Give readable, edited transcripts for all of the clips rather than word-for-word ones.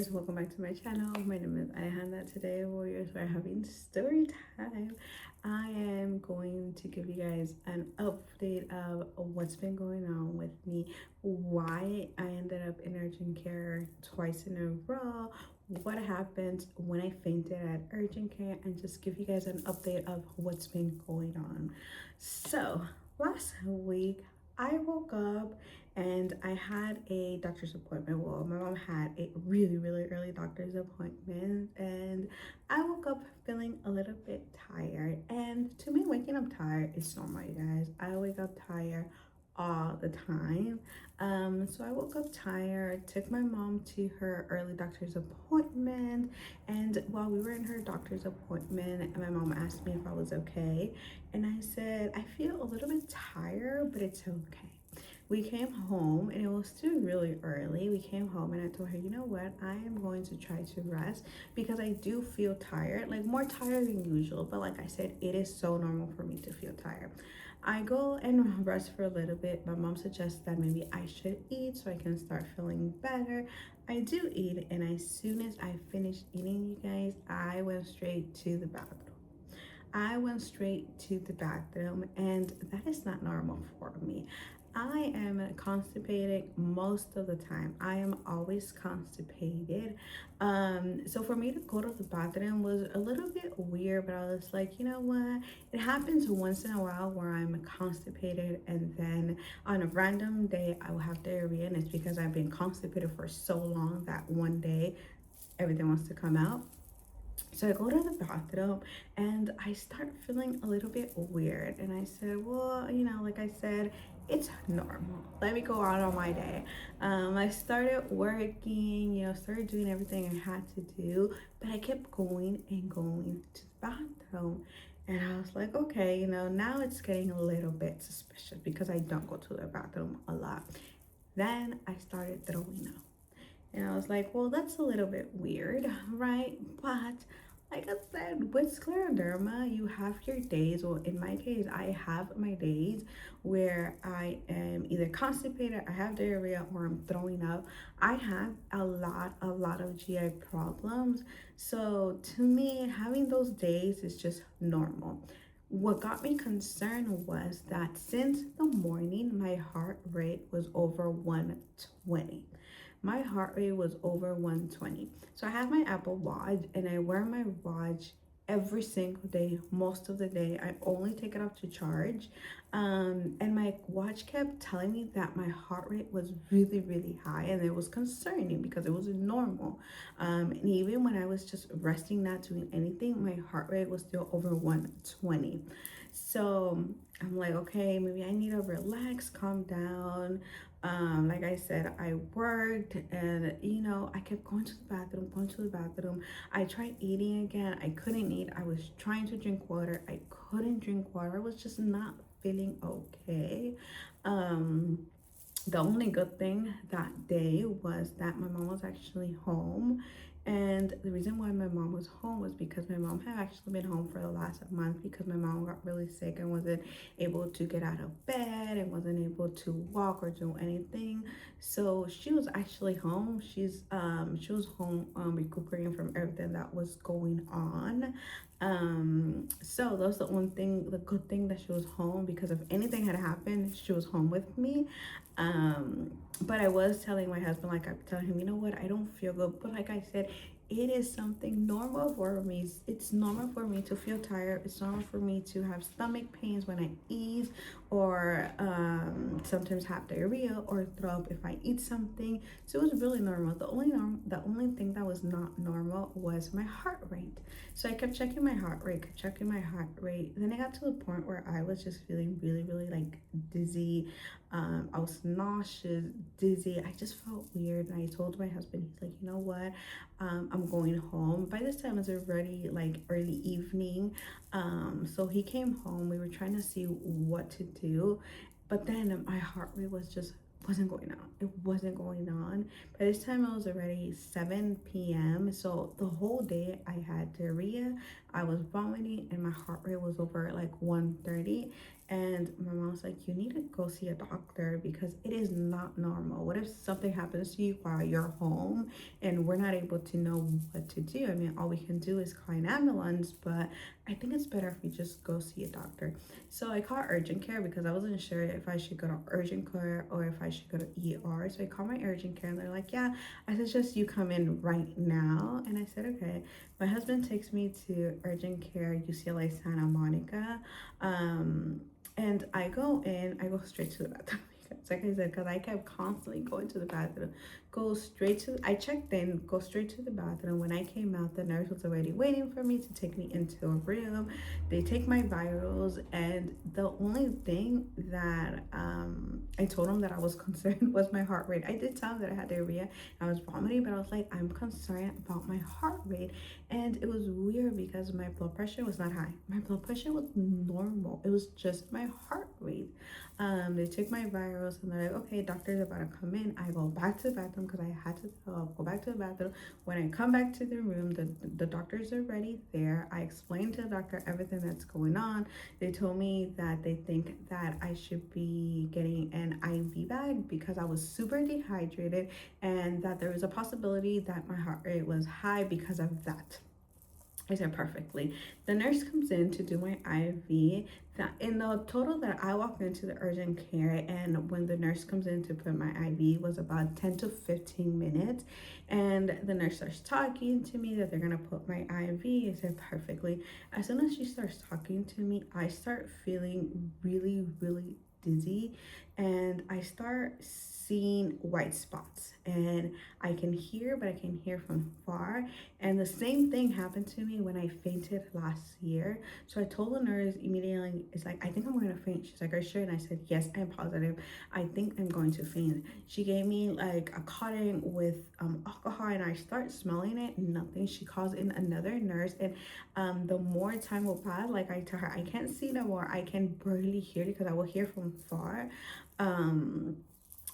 warriors, welcome back to my channel. My name is Alejandra. Today warriors, we're having story time. I am going to give you guys an update of what's been going on with me, why I ended up in urgent care twice in a row, what happened when I fainted at urgent care, and just give you guys an update of what's been going on. So last week I woke up and I had a doctor's appointment. Well, my mom had a really early doctor's appointment, and I woke up feeling a little bit tired. And to me, waking up tired is normal, you guys. I wake up tired all the time. So I woke up tired, took my mom to her early doctor's appointment, and while we were in her doctor's appointment, my mom asked me if I was okay, and I said I feel a little bit tired, but it's okay. We came home and it was still really early. We came home and I told her, you know what, I am going to try to rest because I do feel tired, like more tired than usual. But like I said, it is so normal for me to feel tired. I go and rest for a little bit. My mom suggests that maybe I should eat so I can start feeling better. I do eat, and as soon as I finished eating, you guys, I went straight to the bathroom. I went straight to the bathroom, and that is not normal for me. I am constipated most of the time. I am always constipated. So for me to go to the bathroom was a little bit weird, but I was like, you know what? It happens once in a while where I'm constipated, and then on a random day I will have diarrhea, and it's because I've been constipated for so long that one day everything wants to come out. So I go to the bathroom and I start feeling a little bit weird. And I said, well, like I said, it's normal. Let me go out on my day. I started working, started doing everything I had to do, but I kept going and going to the bathroom. And I was like, okay, now it's getting a little bit suspicious because I don't go to the bathroom a lot. Then I started throwing up. And I was like, well, that's a little bit weird, right? But like I said, with scleroderma, you have your days. Well, in my case, I have my days where I am either constipated, I have diarrhea, or I'm throwing up. I have a lot of GI problems. So to me, having those days is just normal. What got me concerned was that since the morning, my heart rate was over 120. My heart rate was over 120. So I have my Apple Watch and I wear my watch every single day, most of the day. I only take it off to charge. And my watch kept telling me that my heart rate was really high, and it was concerning because it wasn't normal. And even when I was just resting, not doing anything, my heart rate was still over 120. So I'm like, okay, maybe I need to relax, calm down. Like I said, I worked, and I kept going to the bathroom. I tried eating again. I couldn't eat. I was trying to drink water. I couldn't drink water. I was just not feeling okay. The only good thing that day was that my mom was actually home. And the reason why my mom was home was because my mom had actually been home for the last month because my mom got really sick and wasn't able to get out of bed and wasn't able to walk or do anything. So she was actually home. She was home recuperating from everything that was going on. So that was the good thing that she was home, because if anything had happened, she was home with me. But I was telling my husband, like I telling him, you know what, I don't feel good. But like I said, it is something normal for me. It's normal for me to feel tired. It's normal for me to have stomach pains when I eat, or sometimes have diarrhea or throw up if I eat something. So it was really normal. The only thing that was not normal was my heart rate. So I kept checking my heart rate, Then I got to the point where I was just feeling really like dizzy. I was nauseous, dizzy. I just felt weird, and I told my husband, he's like, you know what, I'm going home. By this time it's already like early evening. So he came home. We were trying to see what to do, but then my heart rate wasn't going on. It wasn't going on. By this time it was already 7 p.m. So the whole day I had diarrhea, I was vomiting and my heart rate was over like 130. And my mom was like, you need to go see a doctor because it is not normal. What if something happens to you while you're home and we're not able to know what to do? I mean, all we can do is call an ambulance, but I think it's better if we just go see a doctor. So I called urgent care because I wasn't sure if I should go to urgent care or if I should go to ER. So I called my urgent care and they're like, yeah, I suggest you come in right now. And I said, okay. My husband takes me to urgent care, UCLA Santa Monica. And I go in, I go straight to the bathroom. It's like I said, because I kept constantly going to the bathroom. I checked in, go straight to the bathroom. When I came out, the nurse was already waiting for me to take me into a room. They take my vitals, and the only thing that I told them that I was concerned was my heart rate. I did tell them that I had diarrhea, I was vomiting, but I was like, I'm concerned about my heart rate. And it was weird because my blood pressure was not high. My blood pressure was normal. It was just my heart rate. They took my virals and they're like, okay, doctor's about to come in. I go back to the bathroom because I had to go back to the bathroom. When I come back to the room, the doctors are already there. I explained to the doctor everything that's going on. They told me that they think that I should be getting an IV bag because I was super dehydrated and that there was a possibility that my heart rate was high because of that. I said perfectly. The nurse comes in to do my IV. That in the total that I walked into the urgent care, and when the nurse comes in to put my IV was about 10 to 15 minutes. And the nurse starts talking to me that they're gonna put my IV. I said perfectly. As soon as she starts talking to me, I start feeling really, really dizzy, and I start seeing white spots, and I can hear, but I can hear from far. And the same thing happened to me when I fainted last year. So I told the nurse immediately, it's like, I think I'm going to faint. She's like, are you sure? And I said, yes, I'm positive. I think I'm going to faint. She gave me like a cotton with alcohol, and I start smelling it, nothing. She calls in another nurse, and the more time will pass, like I tell her, I can't see no more. I can barely hear because I will hear from far.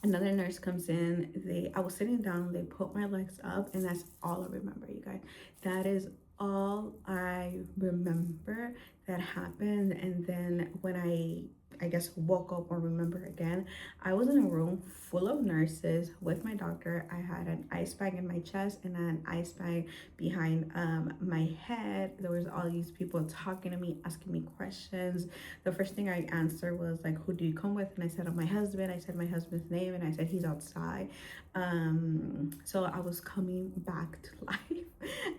Another nurse comes in. I was sitting down, they put my legs up, and that's all I remember, you guys. That is all I remember that happened. And then when I guess woke up or remember again, I was in a room full of nurses with my doctor. I had an ice bag in my chest and an ice bag behind my head. There was all these people talking to me, asking me questions. The first thing I answered was like, who do you come with? And I said, oh, my husband. I said my husband's name, and I said he's outside. So I was coming back to life.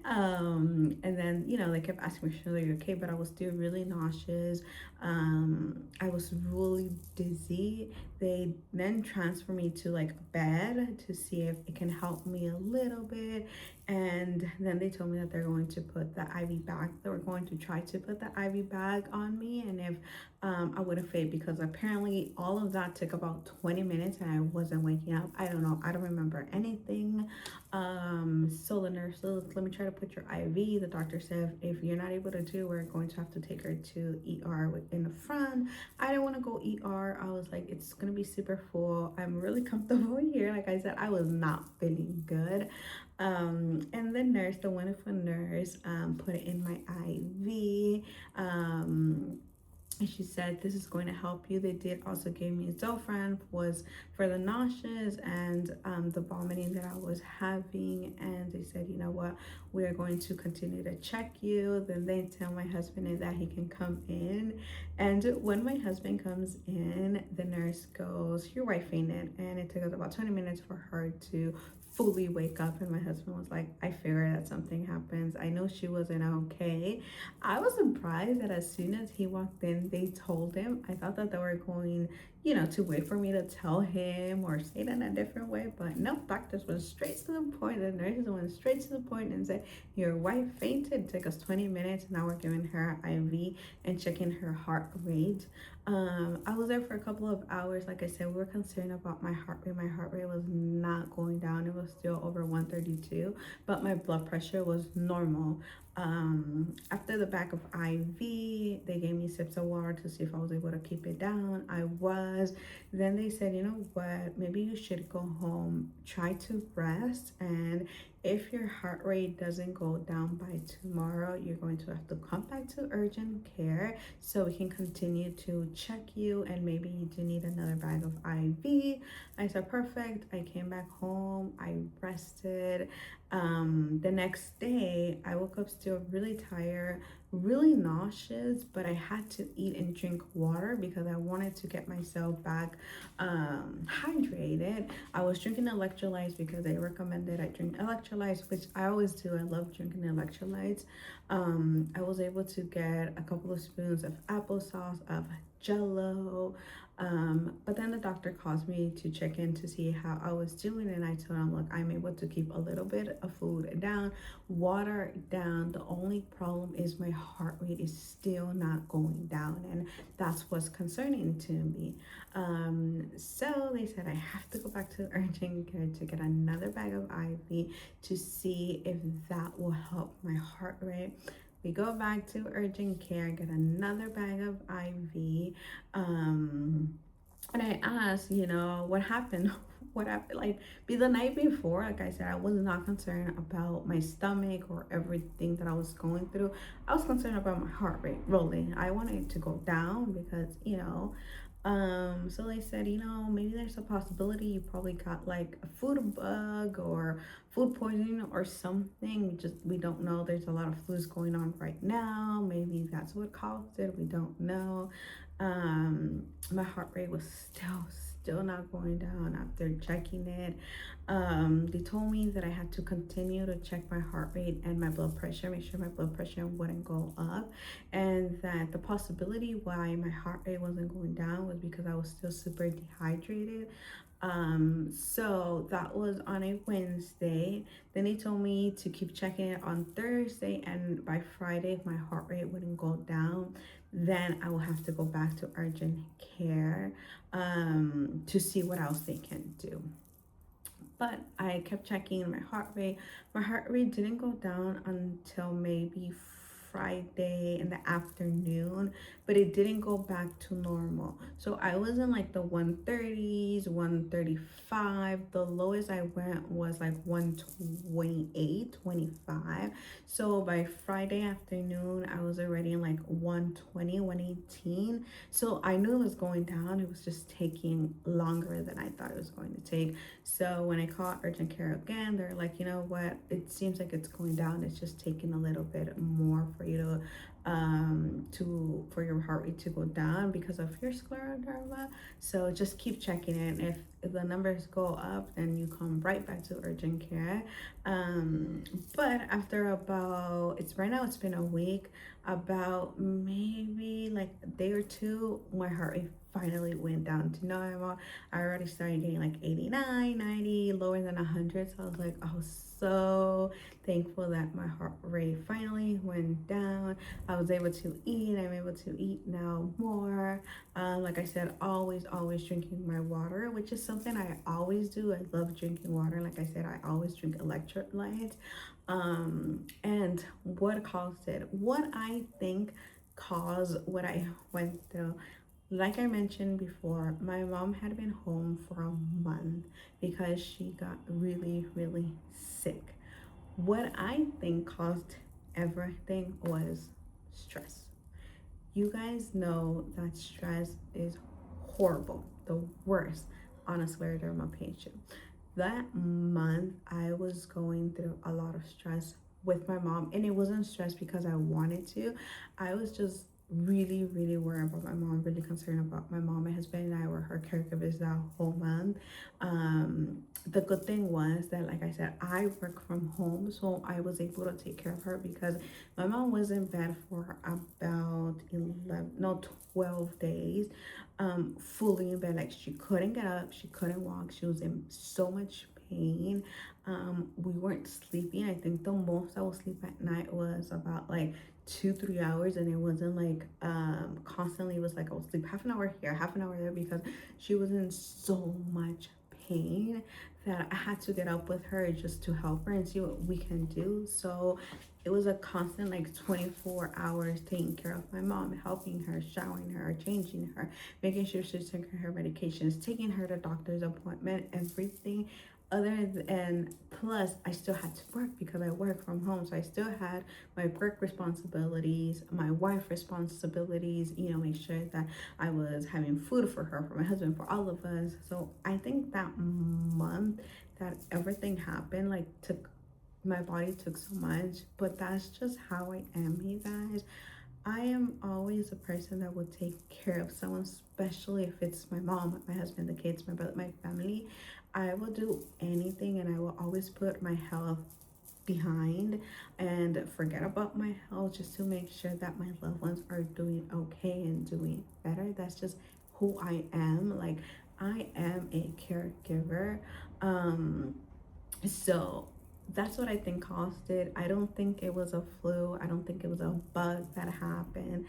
And then, they kept asking me, are you okay? But I was still really nauseous. I was really dizzy. They then transferred me to like a bed to see if it can help me a little bit. And then they told me that they're going to put the IV bag. They were going to try to put the IV bag on me, and if I would have fainted, because apparently all of that took about 20 minutes and I wasn't waking up. I don't know. I don't remember anything. So the nurse said, let me try to put your IV. The doctor said, if you're not able to do, we're going to have to take her to ER in the front. I didn't want to go ER. I was like, it's going to be super full. I'm really comfortable here. Like I said, I was not feeling good. And the wonderful nurse, put it in my IV. And she said, this is going to help you. They did also give me Zofran, was for the nauseous and the vomiting that I was having. And they said, you know what, we are going to continue to check you. Then they tell my husband that he can come in. And when my husband comes in, the nurse goes, your wife fainted. And it took us about 20 minutes for her to fully wake up. And my husband was like, I figured that something happens. I know she wasn't okay. I was surprised that as soon as he walked in, they told him. I thought that they were going, to wait for me to tell him or say it in a different way. But no, doctors went straight to the point. The nurses went straight to the point and said, your wife fainted. It took us 20 minutes. Now we're giving her IV and checking her heart rate. I was there for a couple of hours. Like I said, we were concerned about my heart rate. My heart rate was not going down. It was still over 132, but my blood pressure was normal. After the bag of IV, they gave me sips of water to see if I was able to keep it down. I was. Then they said, you know what, maybe you should go home, try to rest, and if your heart rate doesn't go down by tomorrow, you're going to have to come back to urgent care so we can continue to check you, and maybe you do need another bag of IV. I said, perfect. I came back home, I rested. The next day, I woke up still really tired, really nauseous, but I had to eat and drink water because I wanted to get myself back hydrated. I was drinking electrolytes because they recommended I drink electrolytes, which I always do. I love drinking electrolytes. I was able to get a couple of spoons of applesauce, of Jello. But then the doctor calls me to check in to see how I was doing, and I told him, look, I'm able to keep a little bit of food down, water down. The only problem is my heart rate is still not going down, and that's what's concerning to me. So they said I have to go back to urgent care to get another bag of IV to see if that will help my heart rate. We go back to urgent care, get another bag of IV. And I asked, what happened? What happened? Like, be the night before, like I said, I was not concerned about my stomach or everything that I was going through. I was concerned about my heart rate rolling. I wanted it to go down because, so they said, maybe there's a possibility you probably got like a food bug or food poisoning or something. We don't know. There's a lot of flus going on right now. Maybe that's what caused it. We don't know. My heart rate was still not going down after checking it. They told me that I had to continue to check my heart rate and my blood pressure, make sure my blood pressure wouldn't go up, and that the possibility why my heart rate wasn't going down was because I was still super dehydrated. So that was on a Wednesday. Then they told me to keep checking it on Thursday, and by Friday, if my heart rate wouldn't go down, then I will have to go back to urgent care to see what else they can do. But I kept checking my heart rate. My heart rate didn't go down until maybe Friday in the afternoon, but it didn't go back to normal. So I was in like the 130s, 135. The lowest I went was like 128, 25. So by Friday afternoon, I was already in like 120, 118. So I knew it was going down. It was just taking longer than I thought it was going to take. So when I called urgent care again, they're like, you know what? It seems like it's going down. It's just taking a little bit more for you for your heart rate to go down because of your scleroderma. So just keep checking it. If the numbers go up, then you come right back to urgent care. But after right now it's been a week, about maybe like a day or two, my heart rate finally went down to normal. I already started getting like 89, 90, lower than 100. So I was like, oh, so thankful that my heart rate finally went down. I was able to eat. I'm able to eat now more. Like I said, always drinking my water, which is something I always do. I love drinking water. Like I said, I always drink electrolytes. And what caused it? What I think caused what I went through. Like I mentioned before, my mom had been home for a month because she got really, really sick. What I think caused everything was stress. You guys know that stress is horrible, the worst on a scleroderma patient. That month, I was going through a lot of stress with my mom, and it wasn't stress because I wanted to. I was just really worried about my mom, really concerned about my mom. My husband and I were her caregivers that whole month. The good thing was that, like I said, I work from home, so I was able to take care of her because my mom was in bed for about 12 days, fully in bed. Like, she couldn't get up, she couldn't walk, she was in so much pain. We weren't sleeping. I think the most I would sleep at night was about like 2-3 hours, and it wasn't like constantly. It was like I would sleep half an hour here, half an hour there, because she was in so much pain that I had to get up with her just to help her and see what we can do. So it was a constant like 24 hours taking care of my mom, helping her, showering her, changing her, making sure she's taking her medications, taking her to doctor's appointment, everything. Other than plus, I still had to work because I work from home, so I still had my work responsibilities, my wife responsibilities. Make sure that I was having food for her, for my husband, for all of us. So I think that month that everything happened, like took my body took so much, but that's just how I am, you guys. I am always a person that would take care of someone, especially if it's my mom, my husband, the kids, my brother, my family. I will do anything and I will always put my health behind and forget about my health just to make sure that my loved ones are doing okay and doing better. That's just who I am. Like, I am a caregiver. Um, so that's what I think caused it. I don't think it was a flu. I don't think it was a bug that happened.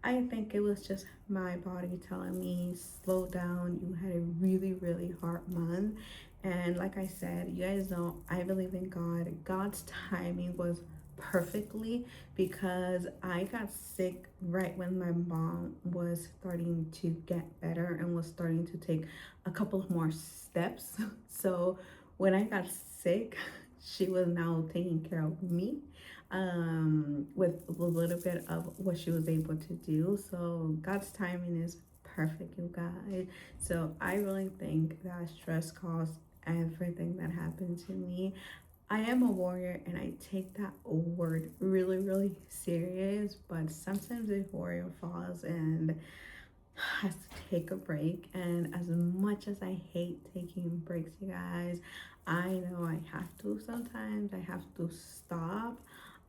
I think it was just my body telling me, slow down. You had a really, really hard month. And like I said, you guys know I believe in God. God's timing was perfectly because I got sick right when my mom was starting to get better and was starting to take a couple of more steps. So when I got sick, she was now taking care of me with a little bit of what she was able to do. So God's timing is perfect, you guys. So I really think that stress caused everything that happened to me. I am a warrior and I take that word really, really serious, but sometimes a warrior falls and has to take a break. And as much as I hate taking breaks, you guys, I know I have to sometimes. I have to stop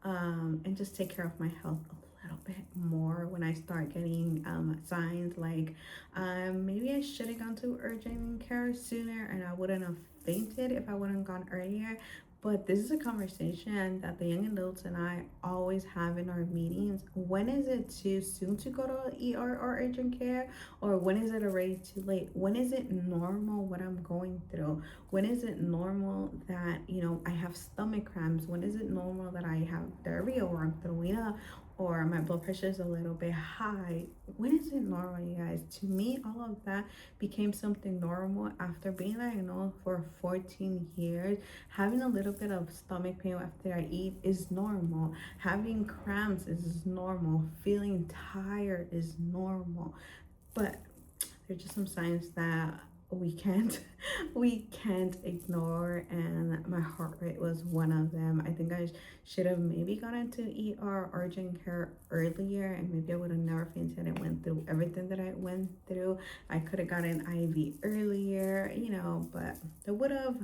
and just take care of my health a little bit more when I start getting signs like maybe I should have gone to urgent care sooner and I wouldn't have fainted if I wouldn't gone earlier. But this is a conversation that the young adults and I always have in our meetings. When is it too soon to go to ER or urgent care? Or when is it already too late? When is it normal what I'm going through? When is it normal that, I have stomach cramps? When is it normal that I have diarrhea or I'm throwing up? Or my blood pressure is a little bit high. When is it normal, you guys? To me, all of that became something normal after being diagnosed for 14 years. Having a little bit of stomach pain after I eat is normal. Having cramps is normal. Feeling tired is normal. But there's just some signs that we can't we can't ignore, and my heart rate was one of them. I think I should have maybe gone into ER urgent care earlier, and maybe I would have never fainted and went through everything that I went through. I could have gotten IV earlier, but I would have.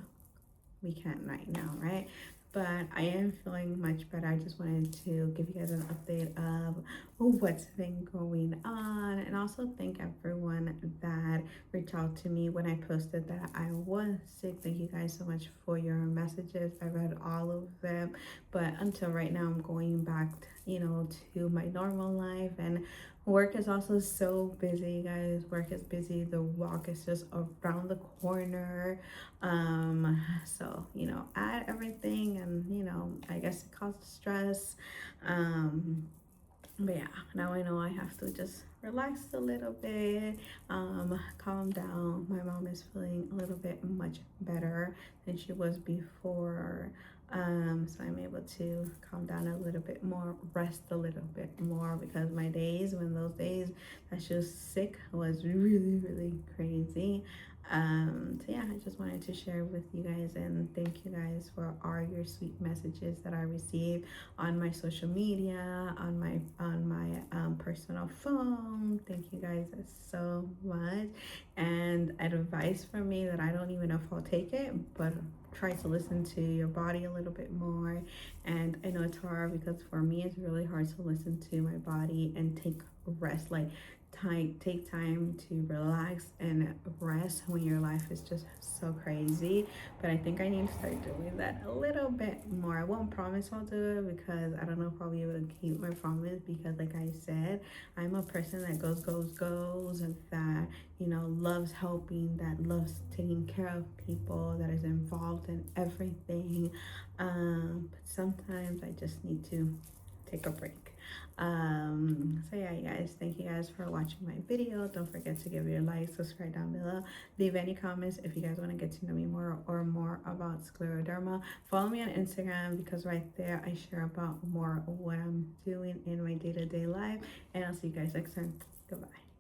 We can't right now, right? But I am feeling much better. I just wanted to give you guys an update of what's been going on, and also thank everyone that reached out to me when I posted that I was sick. Thank you guys so much for your messages. I read all of them, but until right now, I'm going back, to my normal life, and work is also so busy, you guys. Work is busy. The walk is just around the corner. So, add everything, and, I guess it causes stress. But yeah, now I know I have to just relax a little bit, calm down. My mom is feeling a little bit much better than she was before. So I'm able to calm down a little bit more, rest a little bit more, because those days that she was sick was really, really crazy. So yeah, I just wanted to share with you guys, and thank you guys for all your sweet messages that I received on my social media, on my personal phone. Thank you guys so much. And advice from me that I don't even know if I'll take it, but try to listen to your body a little bit more. And I know it's hard because for me it's really hard to listen to my body and take rest. Like, take time to relax and rest when your life is just so crazy. But I think I need to start doing that a little bit more. I won't promise I'll do it because I don't know if I'll be able to keep my promise, because like I said, I'm a person that goes, and that, you know, loves helping, that loves taking care of people, that is involved in everything. But sometimes I just need to take a break. So yeah, you guys, thank you guys for watching my video. Don't forget to give your like, subscribe down below, leave any comments if you guys want to get to know me more or more about scleroderma. Follow me on Instagram, because right there I share about more of what I'm doing in my day-to-day life. And I'll see you guys next time. Goodbye.